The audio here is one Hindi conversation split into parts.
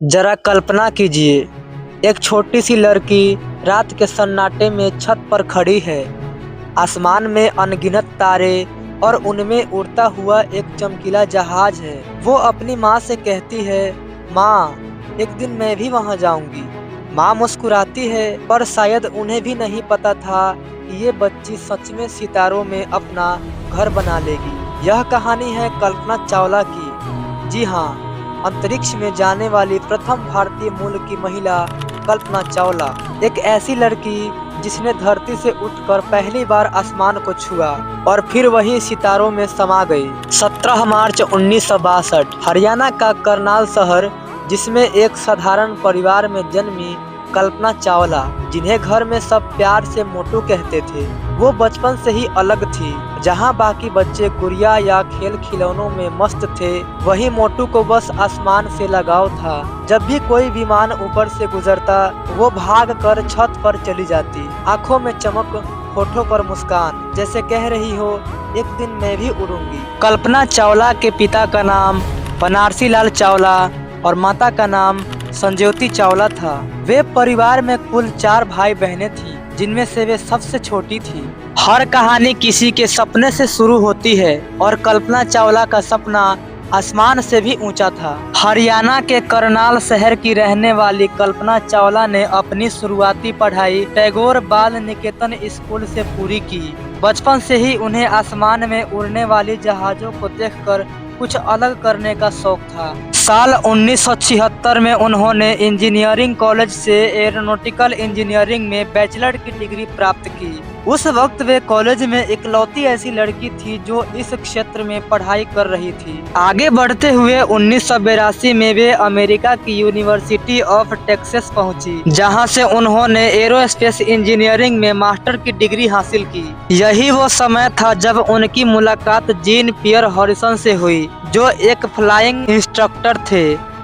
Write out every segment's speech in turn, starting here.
जरा कल्पना कीजिए, एक छोटी सी लड़की रात के सन्नाटे में छत पर खड़ी है। आसमान में अनगिनत तारे और उनमें उड़ता हुआ एक चमकीला जहाज है। वो अपनी माँ से कहती है, माँ, एक दिन मैं भी वहाँ जाऊंगी। माँ मुस्कुराती है, पर शायद उन्हें भी नहीं पता था कि ये बच्ची सच में सितारों में अपना घर बना लेगी। यह कहानी है कल्पना चावला की। जी हाँ, अंतरिक्ष में जाने वाली प्रथम भारतीय मूल की महिला कल्पना चावला, एक ऐसी लड़की जिसने धरती से उठकर पहली बार आसमान को छुआ और फिर वही सितारों में समा गई। 17 मार्च 1962 हरियाणा का करनाल शहर, जिसमें एक साधारण परिवार में जन्मी कल्पना चावला, जिन्हें घर में सब प्यार से मोटू कहते थे। वो बचपन से ही अलग थी। जहां बाकी बच्चे गुड़िया या खेल खिलौनों में मस्त थे, वहीं मोटू को बस आसमान से लगाव था। जब भी कोई विमान ऊपर से गुजरता, वो भाग कर छत पर चली जाती, आंखों में चमक, होठों पर मुस्कान, जैसे कह रही हो, एक दिन मैं भी उड़ूंगी। कल्पना चावला के पिता का नाम बनारसी लाल चावला और माता का नाम संज्योति चावला था। वे परिवार में कुल 4 भाई बहनें थीं, जिनमें से वे सबसे छोटी थी। हर कहानी किसी के सपने से शुरू होती है और कल्पना चावला का सपना आसमान से भी ऊंचा था। हरियाणा के करनाल शहर की रहने वाली कल्पना चावला ने अपनी शुरुआती पढ़ाई टैगोर बाल निकेतन स्कूल से पूरी की। बचपन से ही उन्हें आसमान में उड़ने वाली जहाजों को देखकर कुछ अलग करने का शौक था। साल 1976 में उन्होंने इंजीनियरिंग कॉलेज से एरोनॉटिकल इंजीनियरिंग में बैचलर की डिग्री प्राप्त की। उस वक्त वे कॉलेज में इकलौती ऐसी लड़की थी जो इस क्षेत्र में पढ़ाई कर रही थी। आगे बढ़ते हुए 1982 में वे अमेरिका की यूनिवर्सिटी ऑफ टेक्सास पहुंची, जहां से उन्होंने एरोस्पेस इंजीनियरिंग में मास्टर की डिग्री हासिल की। यही वो समय था जब उनकी मुलाकात जीन पियर हॉरिसन से हुई, जो एक फ्लाइंग इंस्ट्रक्टर थे।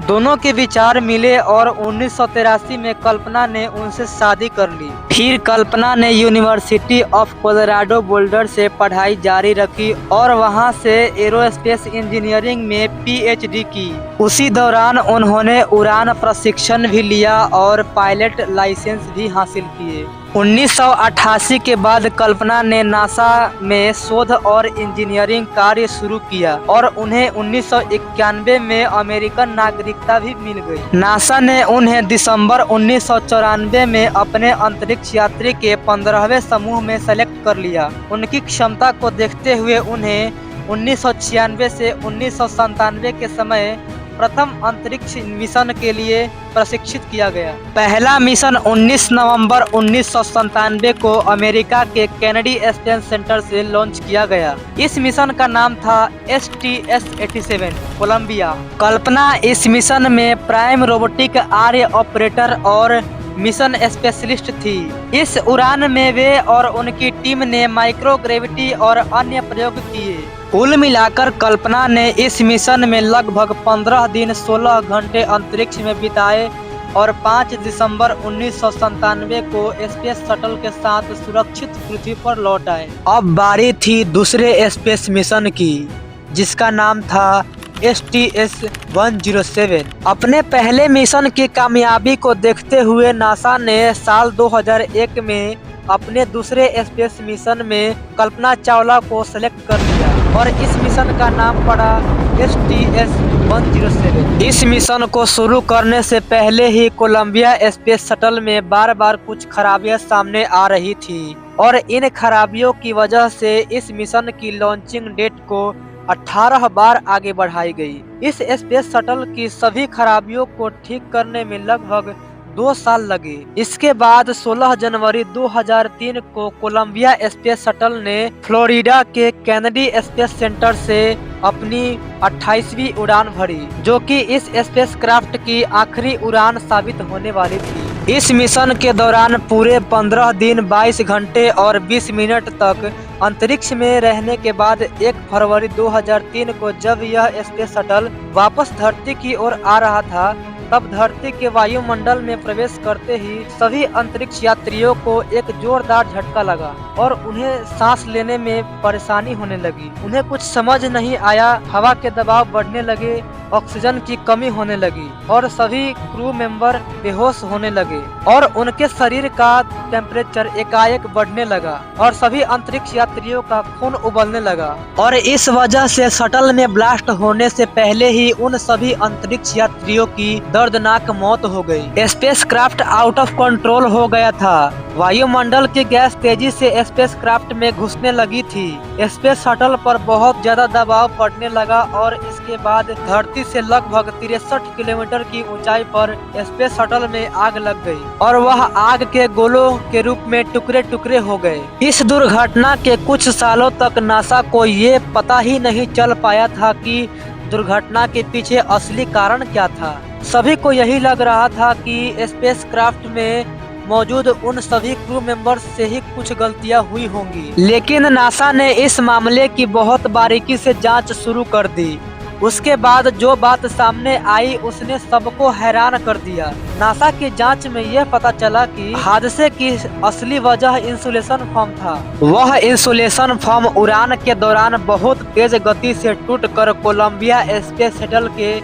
दोनों के विचार मिले और 1983 में कल्पना ने उनसे शादी कर ली। फिर कल्पना ने यूनिवर्सिटी ऑफ कोलोराडो बोल्डर से पढ़ाई जारी रखी और वहां से एरोस्पेस इंजीनियरिंग में पीएचडी की। उसी दौरान उन्होंने उड़ान प्रशिक्षण भी लिया और पायलट लाइसेंस भी हासिल किए। 1988 के बाद कल्पना ने नासा में शोध और इंजीनियरिंग कार्य शुरू किया और उन्हें 1991 में अमेरिकन नागरिकता भी मिल गई। नासा ने उन्हें दिसंबर 1994 में अपने अंतरिक्ष यात्री के 15वें समूह में सेलेक्ट कर लिया। उनकी क्षमता को देखते हुए उन्हें 1996 से 1997 के समय प्रथम अंतरिक्ष मिशन के लिए प्रशिक्षित किया गया। पहला मिशन 19 नवंबर 1997 को अमेरिका के केनेडी स्पेस सेंटर से लॉन्च किया गया। इस मिशन का नाम था STS-87 कोलंबिया। कल्पना इस मिशन में प्राइम रोबोटिक आर्य ऑपरेटर और मिशन स्पेशलिस्ट थी। इस उड़ान में वे और उनकी टीम ने माइक्रोग्रेविटी और अन्य प्रयोग किए। कुल मिलाकर कल्पना ने इस मिशन में लगभग 15 दिन 16 घंटे अंतरिक्ष में बिताए और 5 दिसंबर 1997 को स्पेस शटल के साथ सुरक्षित पृथ्वी पर लौट आए। अब बारी थी दूसरे स्पेस मिशन की, जिसका नाम था STS-107। अपने पहले मिशन की कामयाबी को देखते हुए नासा ने साल 2001 में अपने दूसरे स्पेस मिशन में कल्पना चावला को सेलेक्ट कर लिया और इस मिशन का नाम पड़ा STS-107। इस मिशन को शुरू करने से पहले ही कोलंबिया स्पेस शटल में बार बार कुछ खराबियां सामने आ रही थी और इन खराबियों की वजह से इस मिशन की लॉन्चिंग डेट को 18 बार आगे बढ़ाई गई। इस स्पेस शटल की सभी खराबियों को ठीक करने में लगभग 2 साल लगे। इसके बाद 16 जनवरी 2003 को कोलंबिया स्पेस शटल ने फ्लोरिडा के केनेडी स्पेस सेंटर से अपनी 28वीं उड़ान भरी, जो कि इस स्पेसक्राफ्ट की आखिरी उड़ान साबित होने वाली थी। इस मिशन के दौरान पूरे 15 दिन 22 घंटे और 20 मिनट तक अंतरिक्ष में रहने के बाद 1 फरवरी 2003 को जब यह स्पेस शटल वापस धरती की ओर आ रहा था, तब धरती के वायुमंडल में प्रवेश करते ही सभी अंतरिक्ष यात्रियों को एक जोरदार झटका लगा और उन्हें सांस लेने में परेशानी होने लगी। उन्हें कुछ समझ नहीं आया, हवा के दबाव बढ़ने लगे ऑक्सीजन की कमी होने लगी और सभी क्रू मेंबर बेहोश होने लगे और उनके शरीर का टेम्परेचर एकाएक बढ़ने लगा और सभी अंतरिक्ष यात्रियों का खून उबलने लगा और इस वजह से शटल में ब्लास्ट होने से पहले ही उन सभी अंतरिक्ष यात्रियों की दर्दनाक मौत हो गई। स्पेसक्राफ्ट आउट ऑफ कंट्रोल हो गया था। वायुमंडल की गैस तेजी से स्पेसक्राफ्ट में घुसने लगी थी। स्पेस शटल पर बहुत ज्यादा दबाव पड़ने लगा और इसके बाद धरती से लगभग 63 किलोमीटर की ऊंचाई पर स्पेस शटल में आग लग गई और वह आग के गोलों के रूप में टुकड़े टुकड़े हो गए। इस दुर्घटना के कुछ सालों तक नासा को ये पता ही नहीं चल पाया था कि दुर्घटना के पीछे असली कारण क्या था। सभी को यही लग रहा था कि स्पेसक्राफ्ट में मौजूद उन सभी क्रू मेंबर्स से ही कुछ गलतियां हुई होंगी, लेकिन नासा ने इस मामले की बहुत बारीकी से जांच शुरू कर दी। उसके बाद जो बात सामने आई उसने सबको हैरान कर दिया। नासा की जांच में यह पता चला कि हादसे की असली वजह इंसुलेशन फॉर्म था। वह इंसुलेशन फॉर्म उड़ान के दौरान बहुत तेज गति से टूटकर कोलंबिया स्पेस शटल के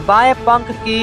बाएं पंख की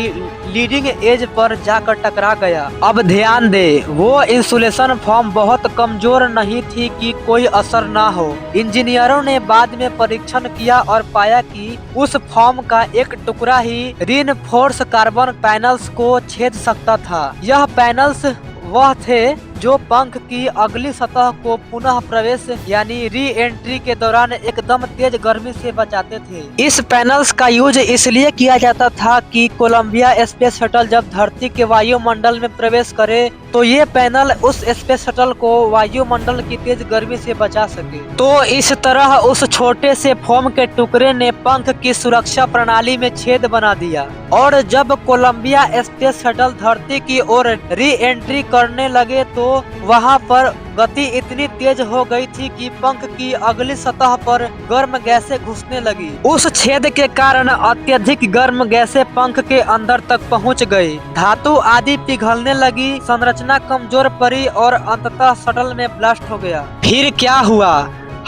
लीडिंग एज पर जाकर टकरा गया। अब ध्यान दे, वो इंसुलेशन फॉर्म बहुत कमजोर नहीं थी कि कोई असर ना हो। इंजीनियरों ने बाद में परीक्षण किया और पाया कि उस फॉर्म का एक टुकड़ा ही रीइंफोर्स कार्बन पैनल्स को छेद सकता था। यह पैनल्स वह थे जो पंख की अगली सतह को पुनः प्रवेश यानी री एंट्री के दौरान एकदम तेज गर्मी से बचाते थे। इस पैनल्स का यूज इसलिए किया जाता था कि कोलंबिया स्पेस शटल जब धरती के वायुमंडल में प्रवेश करे तो ये पैनल उस स्पेस शटल को वायुमंडल की तेज गर्मी से बचा सके। तो इस तरह उस छोटे से फोम के टुकड़े ने पंख की सुरक्षा प्रणाली में छेद बना दिया और जब कोलंबिया स्पेस शटल धरती की ओर री एंट्री करने लगे तो वहां पर गति इतनी तेज हो गई थी कि पंख की अगली सतह पर गर्म गैसें घुसने लगी। उस छेद के कारण अत्यधिक गर्म गैसें पंख के अंदर तक पहुंच गई। धातु आदि पिघलने लगी, संरचना कमजोर पड़ी और अंततः शटल में ब्लास्ट हो गया। फिर क्या हुआ?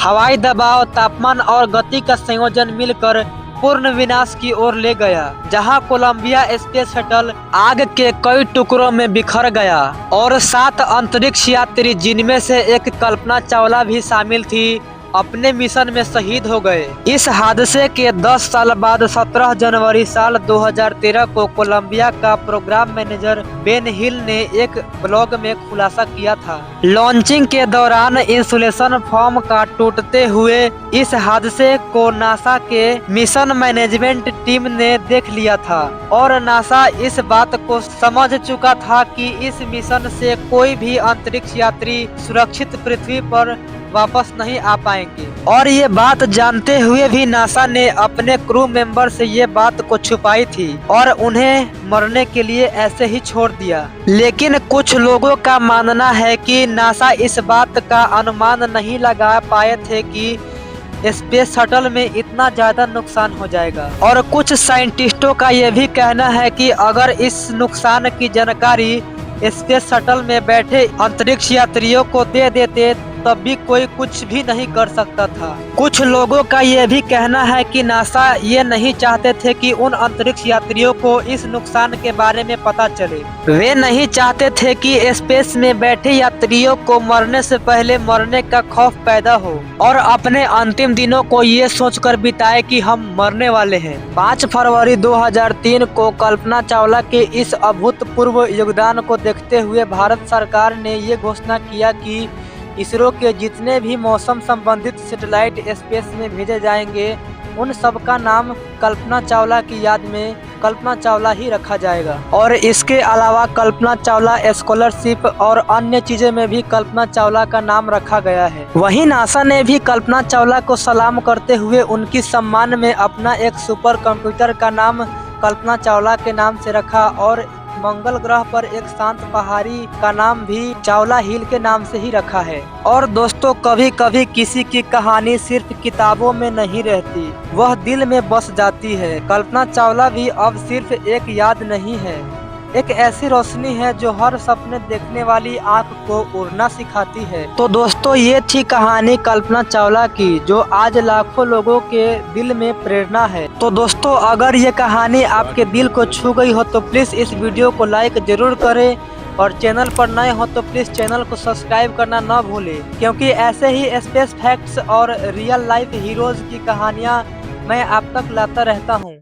हवाई दबाव, तापमान और गति का संयोजन मिलकर पूर्ण विनाश की ओर ले गया, जहां कोलंबिया स्पेस शटल आग के कई टुकड़ों में बिखर गया और 7 अंतरिक्ष यात्री, जिनमें से एक कल्पना चावला भी शामिल थी, अपने मिशन में शहीद हो गए। इस हादसे के 10 साल बाद 17 जनवरी साल 2013 को कोलंबिया का प्रोग्राम मैनेजर बेन हिल ने एक ब्लॉग में खुलासा किया था। लॉन्चिंग के दौरान इंसुलेशन फॉर्म का टूटते हुए इस हादसे को नासा के मिशन मैनेजमेंट टीम ने देख लिया था और नासा इस बात को समझ चुका था कि इस मिशन से कोई भी अंतरिक्ष यात्री सुरक्षित पृथ्वी पर वापस नहीं आ पाएंगे। और ये बात जानते हुए भी नासा ने अपने क्रू मेंबर से ये बात को छुपाई थी और उन्हें मरने के लिए ऐसे ही छोड़ दिया। लेकिन कुछ लोगों का मानना है कि नासा इस बात का अनुमान नहीं लगा पाए थे कि स्पेस शटल में इतना ज्यादा नुकसान हो जाएगा। और कुछ साइंटिस्टों का यह भी कहना है कि अगर इस नुकसान की जानकारी स्पेस शटल में बैठे अंतरिक्ष यात्रियों को दे देते तब भी कोई कुछ भी नहीं कर सकता था। कुछ लोगों का यह भी कहना है कि नासा ये नहीं चाहते थे कि उन अंतरिक्ष यात्रियों को इस नुकसान के बारे में पता चले। वे नहीं चाहते थे कि स्पेस में बैठे यात्रियों को मरने से पहले मरने का खौफ पैदा हो और अपने अंतिम दिनों को ये सोचकर बिताए कि हम मरने वाले हैं। 5 फरवरी 2003 को कल्पना चावला के इस अभूतपूर्व योगदान को देखते हुए भारत सरकार ने ये घोषणा किया कि इसरो के जितने भी मौसम संबंधित सैटेलाइट स्पेस में भेजे जाएंगे उन सब का नाम कल्पना चावला की याद में कल्पना चावला ही रखा जाएगा। और इसके अलावा कल्पना चावला स्कॉलरशिप और अन्य चीजें में भी कल्पना चावला का नाम रखा गया है। वहीं नासा ने भी कल्पना चावला को सलाम करते हुए उनकी सम्मान में अपना एक सुपर कंप्यूटर का नाम कल्पना चावला के नाम से रखा और मंगल ग्रह पर एक शांत पहाड़ी का नाम भी चावला हिल के नाम से ही रखा है। और दोस्तों, कभी कभी किसी की कहानी सिर्फ किताबों में नहीं रहती, वह दिल में बस जाती है। कल्पना चावला भी अब सिर्फ एक याद नहीं है, एक ऐसी रोशनी है जो हर सपने देखने वाली आंख को उड़ना सिखाती है। तो दोस्तों, ये थी कहानी कल्पना चावला की, जो आज लाखों लोगों के दिल में प्रेरणा है। तो दोस्तों, अगर ये कहानी आपके दिल को छू गई हो तो प्लीज इस वीडियो को लाइक जरूर करें, और चैनल पर नए हो तो प्लीज चैनल को सब्सक्राइब करना न भूलें, क्योंकि ऐसे ही स्पेस फैक्ट्स और रियल लाइफ हीरोज की कहानियाँ मैं आप तक लाता रहता हूँ।